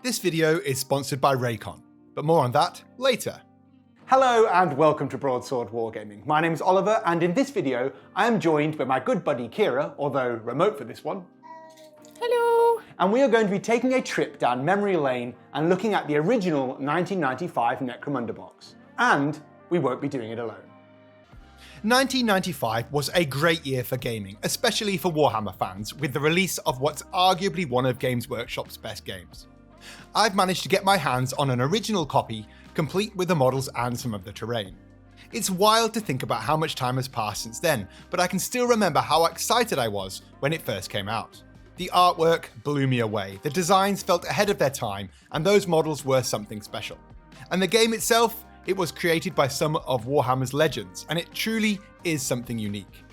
This video is sponsored by Raycon, but more on that later. Hello and welcome to Broadsword Wargaming. My name is Oliver, and in this video I am joined by my good buddy Ciara, although remote for this one. Hello! And we are going to be taking a trip down memory lane and looking at the original 1995 Necromunda box. And we won't be doing it alone. 1995 was a great year for gaming, especially for Warhammer fans, with the release of what's arguably one of Games Workshop's best games. I've managed to get my hands on an original copy, complete with the models and some of the terrain. It's wild to think about how much time has passed since then, but I can still remember how excited I was when it first came out. The artwork blew me away, the designs felt ahead of their time, and those models were something special. And the game itself, it was created by some of Warhammer's legends, and it truly is something unique.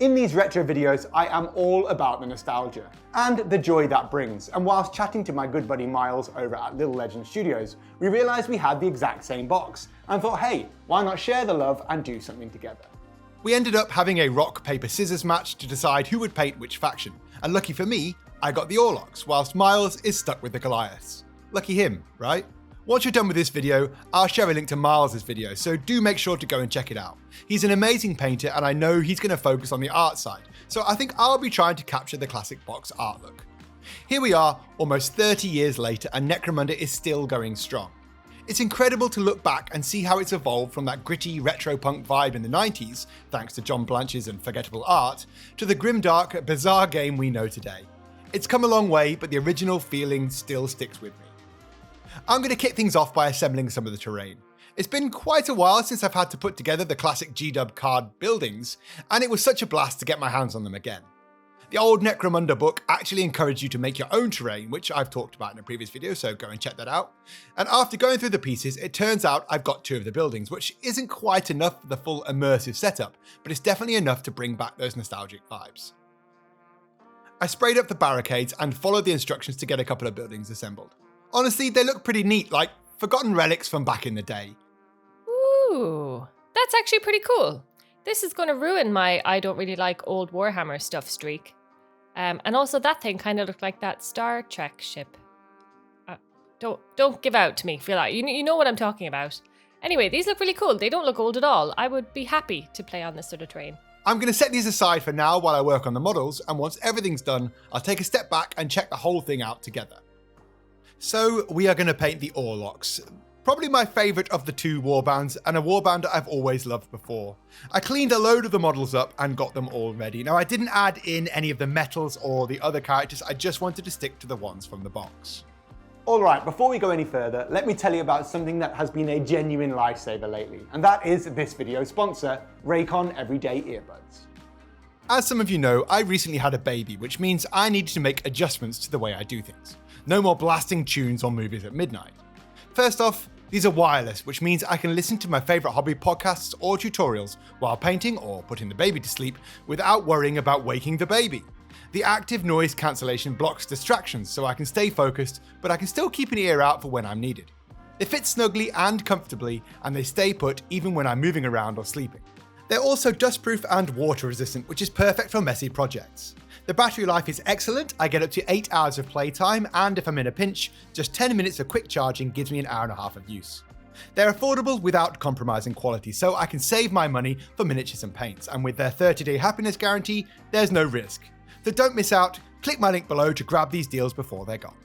In these retro videos, I am all about the nostalgia and the joy that brings. And whilst chatting to my good buddy Miles over at Little Legend Studios, we realised we had the exact same box and thought, hey, why not share the love and do something together? We ended up having a rock, paper, scissors match to decide who would paint which faction, and lucky for me, I got the Orlocks, whilst Miles is stuck with the Goliaths. Lucky him, right? Once you're done with this video, I'll share a link to Miles' video, so do make sure to go and check it out. He's an amazing painter, and I know he's going to focus on the art side, so I think I'll be trying to capture the classic box art look. Here we are, almost 30 years later, and Necromunda is still going strong. It's incredible to look back and see how it's evolved from that gritty retro-punk vibe in the 90s, thanks to John Blanche's unforgettable art, to the grimdark, bizarre game we know today. It's come a long way, but the original feeling still sticks with me. I'm going to kick things off by assembling some of the terrain. It's been quite a while since I've had to put together the classic G-Dub card buildings, and it was such a blast to get my hands on them again. The old Necromunda book actually encouraged you to make your own terrain, which I've talked about in a previous video, so go and check that out. And after going through the pieces, it turns out I've got 2 of the buildings, which isn't quite enough for the full immersive setup, but it's definitely enough to bring back those nostalgic vibes. I sprayed up the barricades and followed the instructions to get a couple of buildings assembled. Honestly, they look pretty neat, like forgotten relics from back in the day. Ooh, that's actually pretty cool. This is going to ruin my I don't really like old Warhammer stuff streak. And also that thing kind of looked like that Star Trek ship. Don't give out to me, feel like you know what I'm talking about. Anyway, these look really cool. They don't look old at all. I would be happy to play on this sort of terrain. I'm going to set these aside for now while I work on the models, and once everything's done, I'll take a step back and check the whole thing out together. So we are going to paint the Orlocks. Probably my favourite of the 2 warbands, and a warband I've always loved before. I cleaned a load of the models up and got them all ready. Now I didn't add in any of the metals or the other characters, I just wanted to stick to the ones from the box. Alright, before we go any further, let me tell you about something that has been a genuine lifesaver lately, and that is this video's sponsor, Raycon Everyday Earbuds. As some of you know, I recently had a baby, which means I needed to make adjustments to the way I do things. No more blasting tunes or movies at midnight. First off, these are wireless, which means I can listen to my favourite hobby podcasts or tutorials while painting or putting the baby to sleep without worrying about waking the baby. The active noise cancellation blocks distractions so I can stay focused, but I can still keep an ear out for when I'm needed. They fit snugly and comfortably, and they stay put even when I'm moving around or sleeping. They're also dustproof and water resistant, which is perfect for messy projects. The battery life is excellent, I get up to 8 hours of playtime, and if I'm in a pinch, just 10 minutes of quick charging gives me an hour and a half of use. They're affordable without compromising quality, so I can save my money for miniatures and paints, and with their 30-day happiness guarantee, there's no risk. So don't miss out, click my link below to grab these deals before they're gone.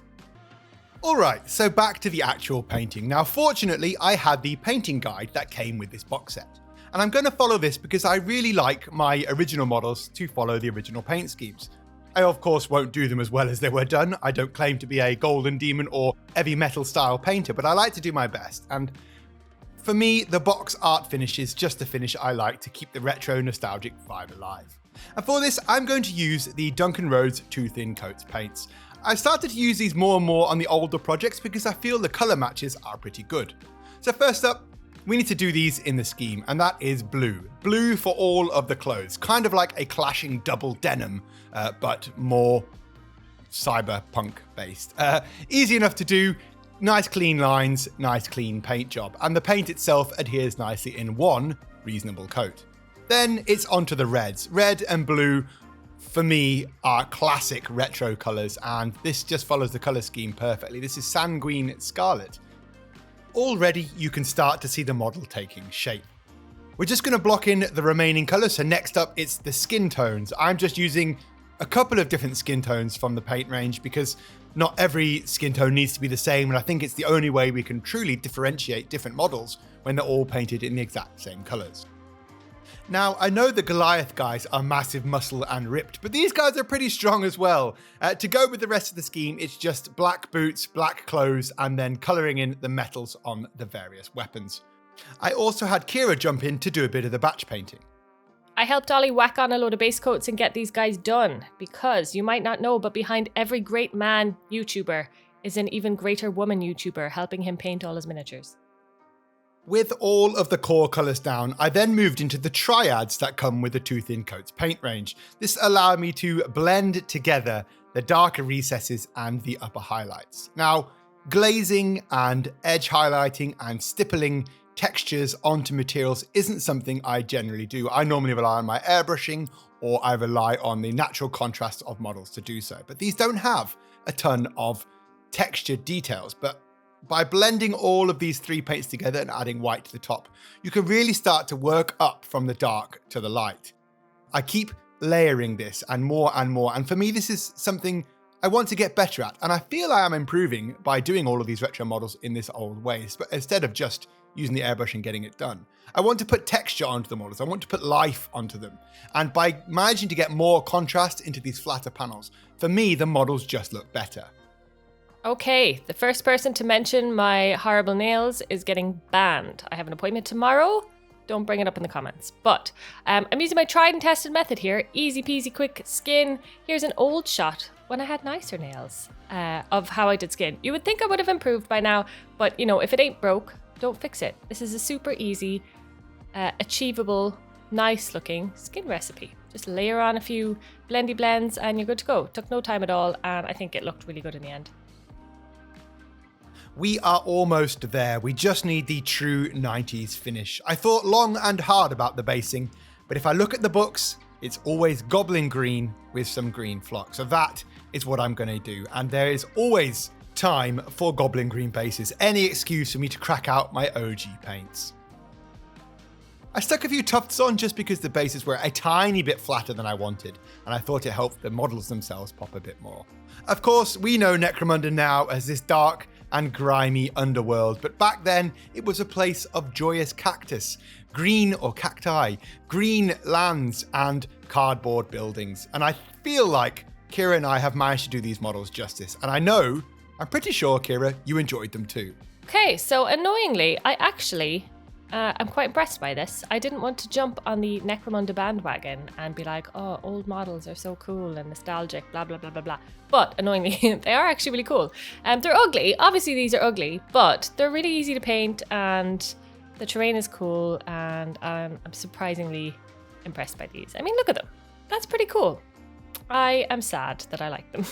Alright, so back to the actual painting. Now fortunately, I had the painting guide that came with this box set. And I'm going to follow this because I really like my original models to follow the original paint schemes. I of course won't do them as well as they were done. I don't claim to be a golden demon or heavy metal style painter, but I like to do my best. And for me, the box art finish is just a finish I like to keep the retro nostalgic vibe alive. And for this, I'm going to use the Duncan Rhodes Too Thin Coats paints. I started to use these more and more on the older projects because I feel the colour matches are pretty good. So first up, we need to do these in the scheme, and that is blue. Blue for all of the clothes, kind of like a clashing double denim, but more cyberpunk based. Easy enough to do, nice clean lines, nice clean paint job, and the paint itself adheres nicely in one reasonable coat. Then it's onto the reds. Red and blue for me, are classic retro colours, and this just follows the colour scheme perfectly. This is Sanguine Scarlet. Already, you can start to see the model taking shape. We're just going to block in the remaining colours, so next up it's the skin tones. I'm just using a couple of different skin tones from the paint range because not every skin tone needs to be the same, and I think it's the only way we can truly differentiate different models when they're all painted in the exact same colours. Now, I know the Goliath guys are massive muscle and ripped, but these guys are pretty strong as well. To go with the rest of the scheme, it's just black boots, black clothes, and then colouring in the metals on the various weapons. I also had Ciara jump in to do a bit of the batch painting. I helped Ollie whack on a load of base coats and get these guys done, because you might not know, but behind every great man YouTuber is an even greater woman YouTuber helping him paint all his miniatures. With all of the core colours down, I then moved into the triads that come with the Two Thin Coats paint range. This allowed me to blend together the darker recesses and the upper highlights. Now, glazing and edge highlighting and stippling textures onto materials isn't something I generally do. I normally rely on my airbrushing, or I rely on the natural contrast of models to do so. But these don't have a ton of textured details. But by blending all of these three paints together and adding white to the top, you can really start to work up from the dark to the light. I keep layering this and more, and for me this is something I want to get better at, and I feel I am improving by doing all of these retro models in this old way, but instead of just using the airbrush and getting it done. I want to put texture onto the models, I want to put life onto them, and by managing to get more contrast into these flatter panels, for me the models just look better. Okay, the first person to mention my horrible nails is getting banned. I have an appointment tomorrow. Don't bring it up in the comments. But I'm using my tried and tested method here. Easy peasy quick skin. Here's an old shot when I had nicer nails of how I did skin. You would think I would have improved by now, but you know, if it ain't broke, don't fix it. This is a super easy, achievable, nice looking skin recipe. Just layer on a few blendy blends and you're good to go. Took no time at all, and I think it looked really good in the end. We are almost there. We just need the true 90s finish. I thought long and hard about the basing, but if I look at the books, it's always goblin green with some green flock. So that is what I'm going to do. And there is always time for goblin green bases. Any excuse for me to crack out my OG paints. I stuck a few tufts on just because the bases were a tiny bit flatter than I wanted, and I thought it helped the models themselves pop a bit more. Of course, we know Necromunda now as this dark and grimy underworld, but back then it was a place of joyous cactus, green or cacti, green lands and cardboard buildings. And I feel like Ciara and I have managed to do these models justice. And I'm pretty sure, Ciara, you enjoyed them too. Okay, so annoyingly, I'm quite impressed by this. I didn't want to jump on the Necromunda bandwagon and be like, oh, old models are so cool and nostalgic, blah, blah, blah, blah, blah. But annoyingly, they are actually really cool. They're ugly. Obviously, these are ugly, but they're really easy to paint and the terrain is cool, and I'm surprisingly impressed by these. I mean, look at them. That's pretty cool. I am sad that I like them.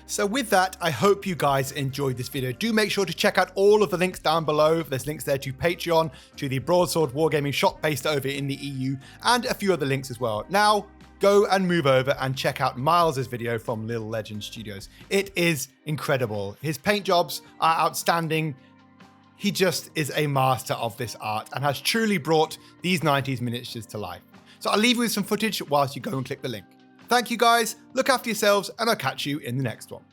So with that, I hope you guys enjoyed this video. Do make sure to check out all of the links down below. There's links there to Patreon, to the Broadsword Wargaming shop based over in the EU, and a few other links as well. Now, go and move over and check out Miles's video from Little Legend Studios. It is incredible. His paint jobs are outstanding. He just is a master of this art and has truly brought these 90s miniatures to life. So I'll leave you with some footage whilst you go and click the link. Thank you guys, look after yourselves, and I'll catch you in the next one.